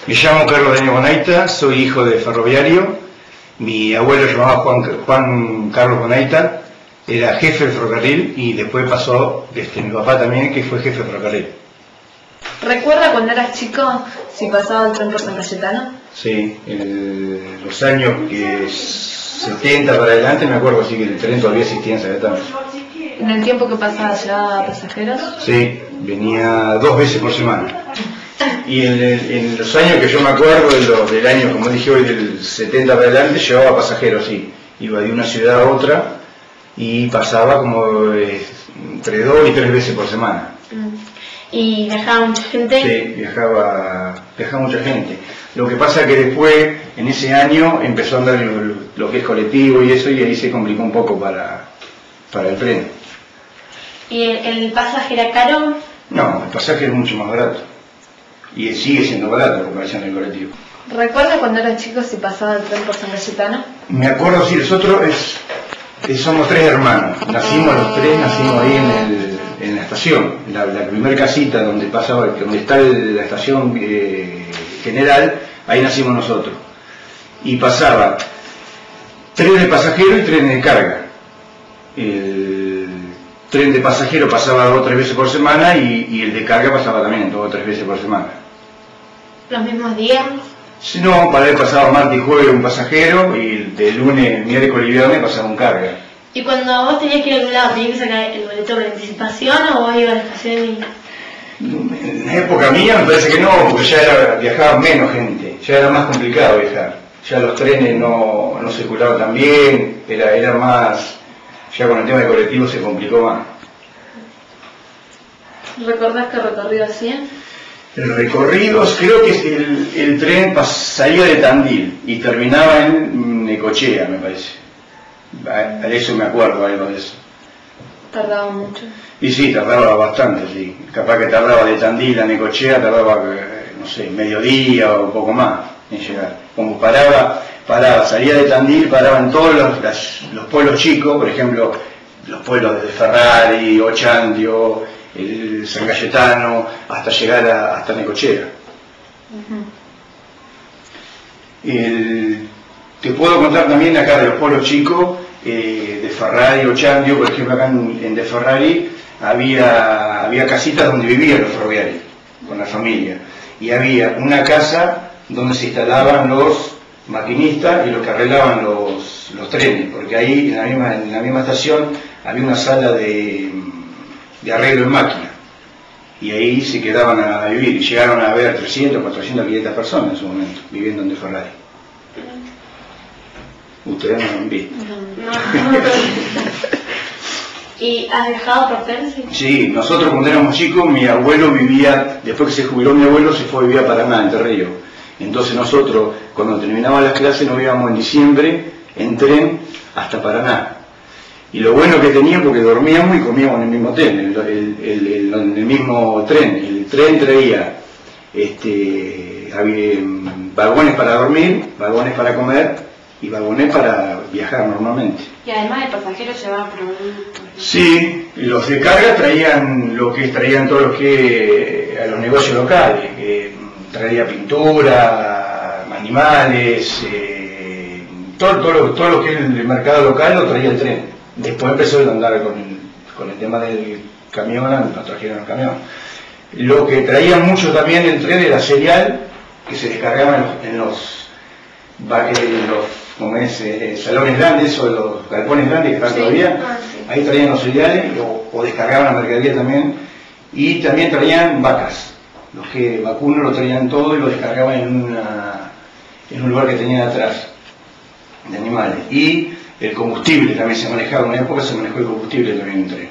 Me llamo Carlos Daniel Bonaita, soy hijo de ferroviario. Mi abuelo se llamaba Juan Carlos Bonaita, era jefe de ferrocarril y después pasó mi papá también, que fue jefe de ferrocarril. ¿Recuerda cuando eras chico si pasaba el tren por San Cayetano? Sí, los años 70 para adelante me acuerdo sí que el tren todavía existía en San Cayetano. ¿En el tiempo que pasaba llevaba pasajeros? Sí, venía 2 veces por semana. Y en los años que yo me acuerdo, del año, como dije hoy, del 70 para adelante, llevaba pasajeros, sí. Iba de una ciudad a otra y pasaba como entre 2 y 3 veces por semana. ¿Y viajaba mucha gente? Sí, viajaba mucha gente. Lo que pasa es que después, en ese año, empezó a andar lo que es colectivo y eso, y ahí se complicó un poco para el tren. ¿Y el pasaje era caro? No, el pasaje es mucho más barato. Y sigue siendo barato en comparación del colectivo. ¿Recuerda cuando era chico si pasaba el tren por San Cayetano? Me acuerdo, sí, nosotros somos 3 hermanos. Nacimos los 3, nacimos ahí en la estación. La primera casita donde está la estación general, ahí nacimos nosotros. Y pasaba tren de pasajeros y tren de carga. El tren de pasajeros pasaba 2 o 3 veces por semana y el de carga pasaba también 2 o 3 veces por semana. ¿Los mismos días? Si no, para él pasaba martes y jueves un pasajero y de lunes, miércoles y viernes pasaba un carga. ¿Y cuando vos tenías que ir a algún lado, tenías que sacar el boleto con anticipación o vos ibas a la estación y...? En la época mía me parece que no, porque ya viajaba menos gente, ya era más complicado viajar. Ya los trenes no circulaban tan bien, era más... Ya con el tema de colectivo se complicó más. ¿Recordás qué recorrido hacían? El recorrido, creo que el tren salía de Tandil y terminaba en Necochea, me parece. A eso me acuerdo, algo de eso. ¿Tardaba mucho? Y sí, tardaba bastante, sí. Capaz que tardaba de Tandil a Necochea, tardaba, no sé, mediodía o un poco más en llegar. Como paraba, salía de Tandil, paraba en todos los pueblos chicos, por ejemplo, los pueblos de Ferrari, Ochandio, el San Cayetano, hasta llegar hasta Necochea. Te puedo contar también acá de los pueblos chicos, de Ferrari, Ochandio, por ejemplo acá en De Ferrari había casitas donde vivían los ferroviarios, con la familia, y había una casa donde se instalaban los maquinistas y los que arreglaban los trenes, porque ahí en la misma estación había una sala de arreglo en máquina, y ahí se quedaban a vivir, y llegaron a haber 300, 400, 500 personas en su momento, viviendo en De Ferrari. Ustedes no lo han visto. No. ¿Y has viajado por tren? Sí, nosotros cuando éramos chicos, mi abuelo vivía, después que se jubiló mi abuelo, se fue a vivir a Paraná, en Entre Ríos. Entonces nosotros, cuando terminaban las clases, nos íbamos en diciembre en tren hasta Paraná. Y lo bueno que tenía, porque dormíamos y comíamos en el mismo tren, en el mismo tren. El tren traía había vagones para dormir, vagones para comer y vagones para viajar normalmente. Y además de pasajeros llevaban productos. Sí, los de carga traían todo lo que a los negocios locales, traía pintura, animales, todo lo que es el mercado local lo traía el tren. Después empezó a andar con el tema del camión, lo trajeron el camión. Lo que traía mucho también el tren era cereal, que se descargaba en los como salones grandes o los galpones grandes que están todavía. Ahí traían los cereales o descargaban la mercadería también, y también traían vacas. Los que vacunos lo traían todo y lo descargaban en un lugar que tenían atrás de animales. Y el combustible también se manejaba, en una época se manejó el combustible también en tren.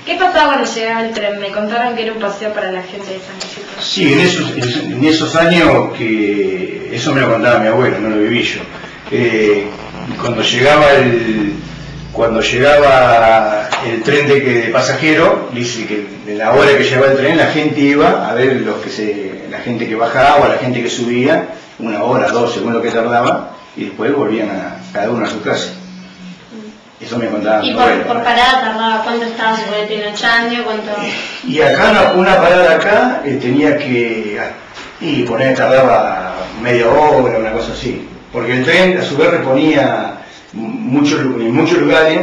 ¿Qué pasaba cuando llegaba el tren? Me contaron que era un paseo para la gente de San Cayetano. Sí, en esos años, que eso me lo contaba mi abuelo, no lo viví yo. Cuando llegaba el tren de pasajero, dice que de la hora que llegaba el tren la gente iba a ver la gente que bajaba o la gente que subía, 1 hora, 2, según lo que tardaba, y después volvían cada uno a su casa. Eso me contaba. ¿Y por parada tardaba cuánto estaba su boleto en Ochandio? ¿Cuánto? Y acá, una parada acá, tenía que Y poner tardaba media hora, una cosa así. Porque el tren a su vez reponía en muchos lugares.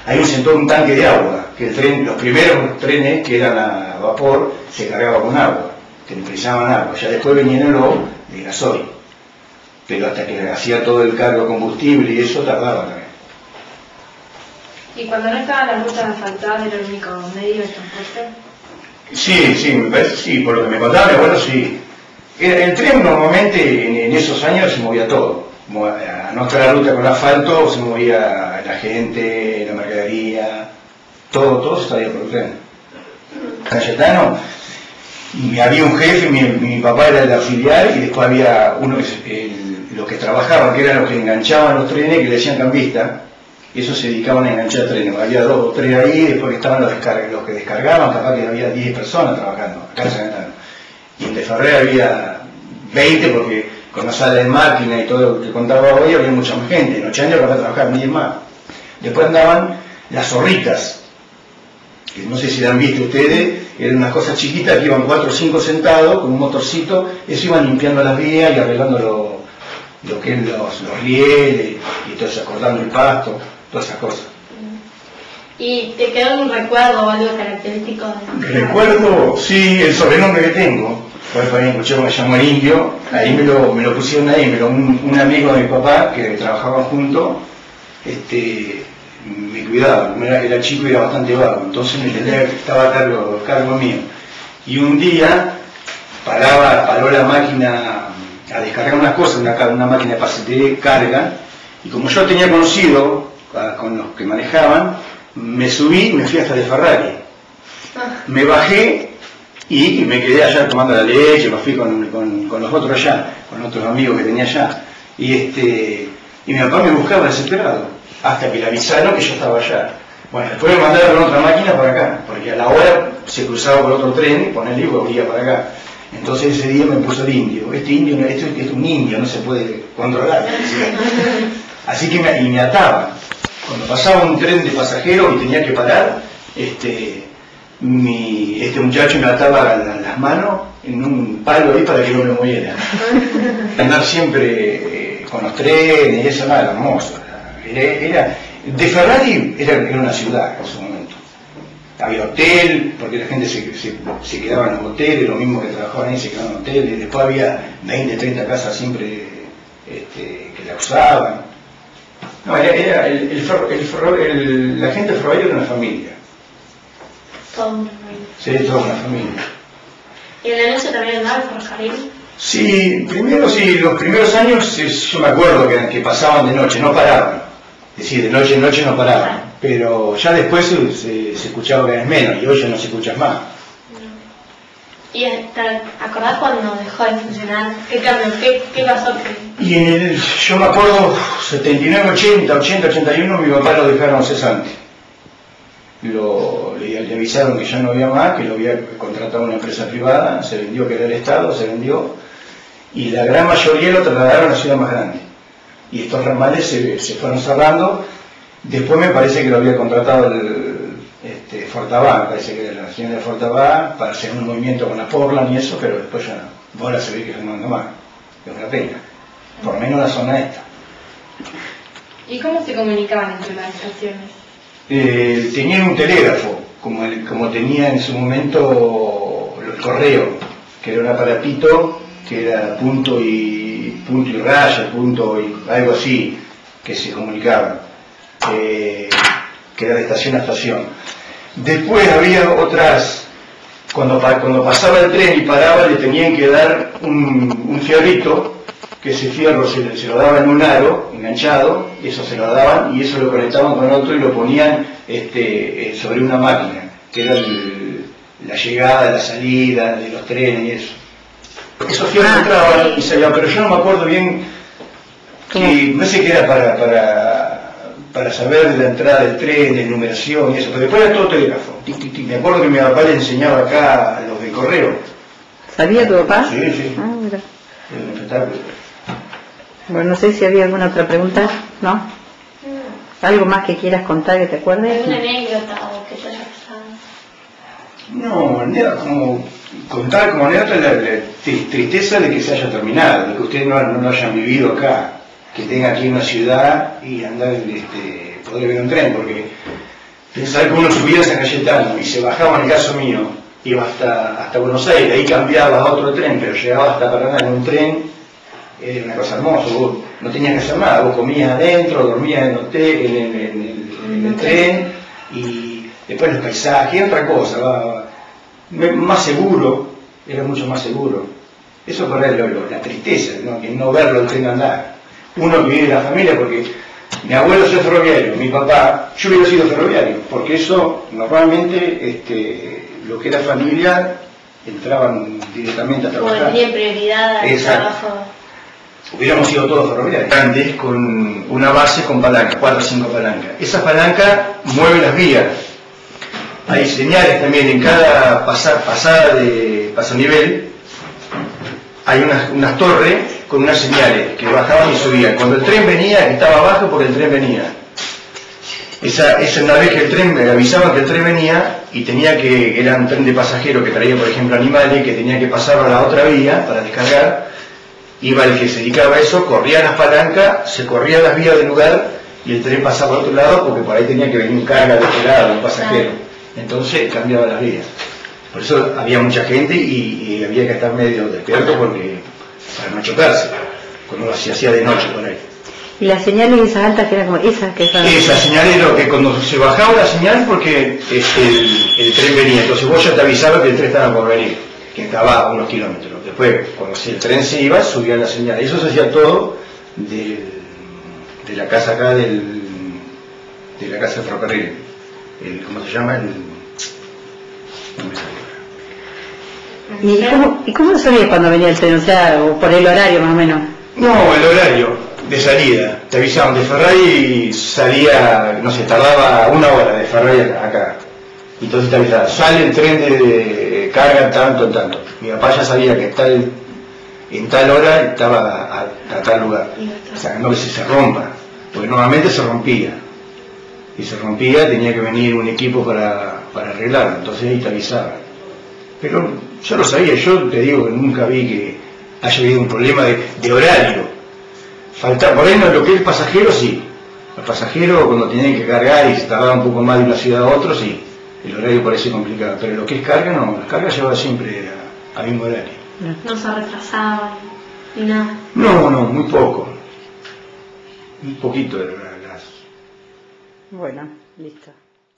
Hay un tanque de agua, que el tren, los primeros trenes que eran a vapor se cargaban con agua, que precisaban agua. Ya después venían los de gasoil. Pero hasta que hacía todo el cargo de combustible y eso tardaba también. ¿Y cuando no estaban las rutas asfaltadas era el único medio de transporte? Sí, me parece, sí, por lo que me contaba mi abuelo, sí. El tren normalmente en esos años se movía todo. A no estar la ruta con asfalto se movía la gente, la mercadería, todo se salía por el tren. Cayetano, y había un jefe, mi papá era el auxiliar, y después había uno los que trabajaban, que eran los que enganchaban los trenes, que le decían cambista, y esos se dedicaban a enganchar trenes. Había 2 o 3 ahí, después que estaban los que descargaban, capaz que había 10 personas trabajando, acá en Cayetano. Y en Deferrer había 20, porque con la sala de máquina y todo lo que contaba hoy había mucha más gente. En 8 años capaz trabajaban 10 más. Después andaban las zorritas, que no sé si la han visto ustedes, eran unas cosas chiquitas que iban 4 o 5 sentados con un motorcito, eso iban limpiando las vías y arreglando lo que es los rieles y todo eso, acordando el pasto, todas esas cosas. ¿Y te quedó algún recuerdo o algo característico? Recuerdo, sí, el sobrenombre que tengo. Fue escuché que me llamó el Indio, ahí me lo pusieron ahí, un amigo de mi papá que trabajaban juntos, me cuidaba, era chico y era bastante vago, entonces me entendía que estaba a cargo mío. Y un día paró la máquina a descargar unas cosas, una máquina de carga, y como yo tenía conocido con los que manejaban, me subí y me fui hasta Deferrari. Me bajé y me quedé allá tomando la leche, me fui con los otros allá, con otros amigos que tenía allá. Y mi papá me buscaba desesperado, hasta que le avisaron que yo estaba allá. Bueno, después me mandaron con otra máquina para acá, porque a la hora se cruzaba por otro tren y ponerle y volvía para acá. Entonces ese día me puso el indio. Este indio es un indio, no se puede controlar. Así que me ataban. Cuando pasaba un tren de pasajeros y tenía que parar, este muchacho me ataba las manos en un palo ahí para que no me moviera. Andar siempre con los trenes y eso, nada, hermoso. Deferrari era una ciudad en su momento. Había hotel, porque la gente se quedaba en los hoteles, lo mismo que trabajaban ahí se quedaban en hoteles. Después había 20, 30 casas siempre que la usaban. No, la gente de Ferroviario era una familia. Toda una familia. Sí, toda una familia. ¿Y en la noche también andaba el ferrocarril? Sí, los primeros años yo me acuerdo que pasaban de noche, no paraban. Es decir, de noche en noche no paraban. Pero ya después se escuchaba cada vez menos y hoy ya no se escucha más. ¿Y te acordás cuando dejó de funcionar? ¿Qué cambió? ¿Qué pasó? Y yo me acuerdo, 79, 80, 81, mi papá lo dejaron cesante. Le avisaron que ya no había más, que lo había contratado una empresa privada, se vendió, que era el Estado, se vendió, y la gran mayoría lo trasladaron a la ciudad más grande. Y estos ramales se fueron cerrando. Después me parece que lo había contratado Fortabá, parece que era la señora de Fortabá, para hacer un movimiento con la Portland y eso, pero después ya no. Ahora se ve que no anda más, es una pena. Por lo menos la zona esta. ¿Y cómo se comunicaban entre las estaciones? Tenían un telégrafo, como tenía en su momento el correo, que era un aparatito que era punto y raya, punto y algo así, que se comunicaban, que era de estación a estación. Después había otras, cuando pasaba el tren y paraba, le tenían que dar un fierrito, que ese fierro se lo daban en un aro enganchado, y eso se lo daban y eso lo conectaban con otro y lo ponían sobre una máquina, que era la llegada, la salida de los trenes y eso. Esos fierros entraban y salían, pero yo no me acuerdo bien, que no sé qué era para saber de la entrada del tren, de numeración y eso, pero después era todo telégrafo. Me acuerdo que mi papá le enseñaba acá a los del correo. ¿Sabía tu papá? Sí, sí. Ah, mira. Era un espectáculo. Bueno, no sé si había alguna otra pregunta, ¿no? ¿Algo más que quieras contar que te acuerdes? ¿Alguna anécdota o que te haya pasado? No, era como contar como anécdota la tristeza de que se haya terminado, de que ustedes no lo hayan vivido acá, que tengan aquí una ciudad y andar, poder ver un tren, porque pensar que uno subía a San Cayetano y se bajaba, en el caso mío, iba hasta Buenos Aires, ahí cambiaba a otro tren, pero llegaba hasta Paraná en un tren, era una cosa hermosa, vos no tenías que hacer nada, vos comías adentro, dormías en el tren, y después los paisajes, era otra cosa, más seguro, era mucho más seguro. Eso por ahí la tristeza, ¿no? Que no verlo el tren andar. Uno que vive en la familia, porque mi abuelo fue ferroviario, mi papá, yo hubiera sido ferroviario, porque eso normalmente lo que era familia entraban directamente a trabajar. Como tenía prioridad al trabajo. Hubiéramos sido todos ferroviarios. Grandes con una base con palanca, 4 o 5 palancas. Esa palanca mueve las vías. Hay señales también en cada pasada de pasanivel. Hay unas torres con unas señales que bajaban y subían. Cuando el tren venía, estaba abajo porque el tren venía. Esa una vez que el tren, me avisaban que el tren venía y era un tren de pasajeros que traía, por ejemplo, animales, que tenía que pasarlo a la otra vía para descargar. Iba el que se dedicaba a eso, corría las palancas, se corría las vías del lugar y el tren pasaba al otro lado porque por ahí tenía que venir carga de este lado, un pasajero. Entonces cambiaba las vías. Por eso había mucha gente y había que estar medio despierto para no chocarse, cuando se hacía de noche por ahí. ¿Y las señales esas altas que eran como esas que son? Esa señal es lo que cuando se bajaba la señal porque el tren venía, entonces vos ya te avisabas que el tren estaba por venir, que estaba a unos kilómetros. Después, cuando el tren se iba, subía la señal. Eso se hacía todo de la casa acá, de la casa de ferrocarril. ¿Cómo se llama? ¿Y cómo sabías cuando venía el tren? O sea, o por el horario más o menos. No, el horario de salida. Te avisaban, de Ferrari salía, no sé, tardaba 1 hora de Ferrari acá. Entonces te avisaban, sale el tren de carga tanto en tanto. Mi papá ya sabía que en tal hora estaba a tal lugar. O sea, no que se rompa, porque normalmente se rompía. Y se rompía, tenía que venir un equipo para arreglarlo, entonces ahí te avisaban. Pero yo lo sabía, yo te digo que nunca vi que haya habido un problema de horario. Por ahí no, lo que es pasajero, sí. Los pasajeros cuando tenían que cargar y se tardaba un poco más de una ciudad a otra, sí. El horario parece complicado, pero lo que es carga, no. Las cargas llevaba siempre al mismo horario. No se retrasaban ni nada. No, muy poco. Un poquito de las... Bueno, listo.